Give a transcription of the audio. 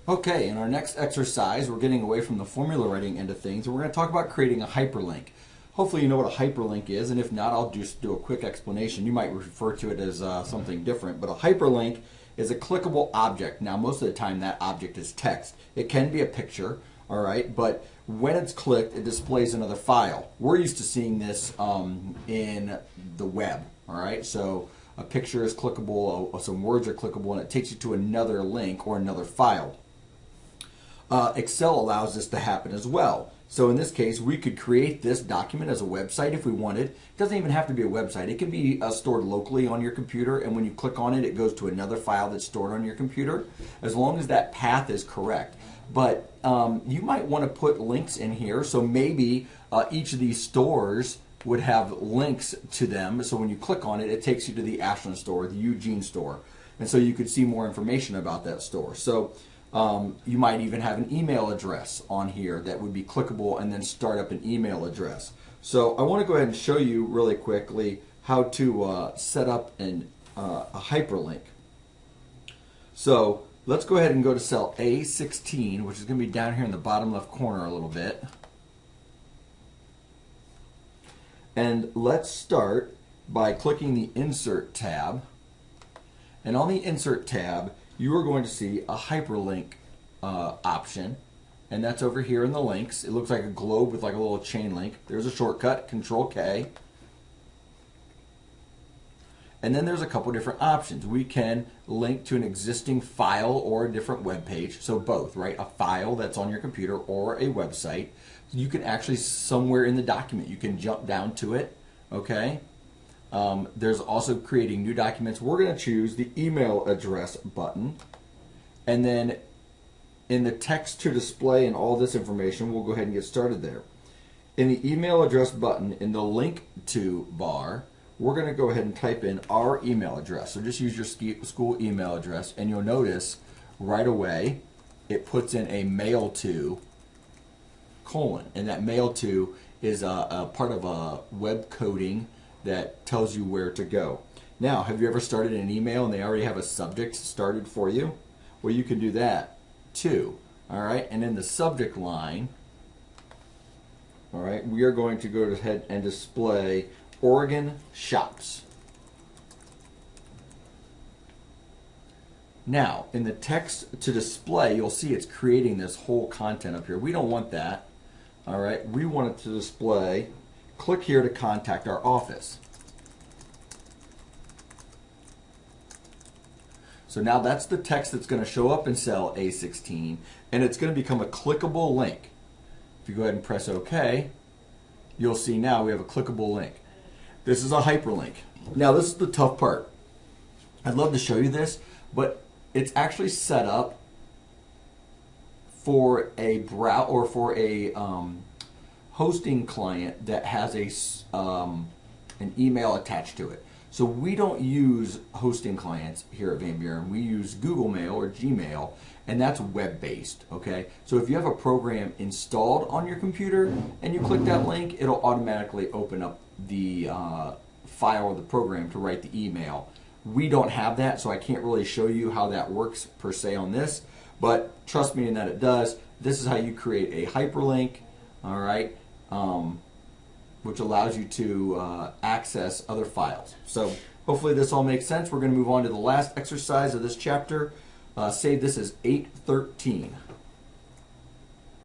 Okay, in our next exercise, we're getting away from the formula writing end of things, and we're going to talk about creating a hyperlink. Hopefully you know what a hyperlink is, and if not, I'll just do a quick explanation. You might refer to it as something different, but a hyperlink is a clickable object. Now, most of the time, that object is text. It can be a picture, all right, but when it's clicked, it displays another file. We're used to seeing this in the web, all right, so a picture is clickable, some words are clickable, and it takes you to another link or another file. Excel allows this to happen as well. So in this case, we could create this document as a website if we wanted. It doesn't even have to be a website. It can be stored locally on your computer, and when you click on it, it goes to another file that's stored on your computer, as long as that path is correct. But you might want to put links in here, so maybe each of these stores would have links to them, so when you click on it, it takes you to the Ashland store, the Eugene store, and so you could see more information about that store. So you might even have an email address on here that would be clickable and then start up an email address. So I want to go ahead and show you really quickly how to set up a hyperlink. So let's go ahead and go to cell A16, which is going to be down here in the bottom left corner a little bit. And let's start by clicking the Insert tab. And on the Insert tab, you are going to see a hyperlink option, and that's over here in the links. It looks like a globe with like a little chain link. There's a shortcut, Control K. And then there's a couple different options. We can link to an existing file or a different web page, so both, right? A file that's on your computer or a website. You can actually, somewhere in the document, you can jump down to it, okay? There's also creating new documents. We're going to choose the email address button, and then in the text to display and all this information, we'll go ahead and get started there. In the email address button, in the link to bar, we're going to go ahead and type in our email address. So just use your school email address, and you'll notice right away it puts in a mail to colon, and that mail to is a part of a web coding that tells you where to go. Now, have you ever started an email and they already have a subject started for you? Well, you can do that too. All right, and in the subject line, all right, we are going to go ahead and display Oregon shops. Now, in the text to display, you'll see it's creating this whole content up here. We don't want that. All right, we want it to display. Click here to contact our office. So now that's the text that's going to show up in cell A16, and it's going to become a clickable link. If you go ahead and press OK, you'll see now we have a clickable link. This is a hyperlink. Now this is the tough part. I'd love to show you this, but it's actually set up for a browser or for a hosting client that has an email attached to it. So we don't use hosting clients here at Van Buren. We use Google Mail or Gmail, and that's web-based, okay? So if you have a program installed on your computer and you click that link, it'll automatically open up the file or the program to write the email. We don't have that, so I can't really show you how that works per se on this, but trust me in that it does. This is how you create a hyperlink, all right, which allows you to access other files. So hopefully this all makes sense. We're going to move on to the last exercise of this chapter. Save this as 813.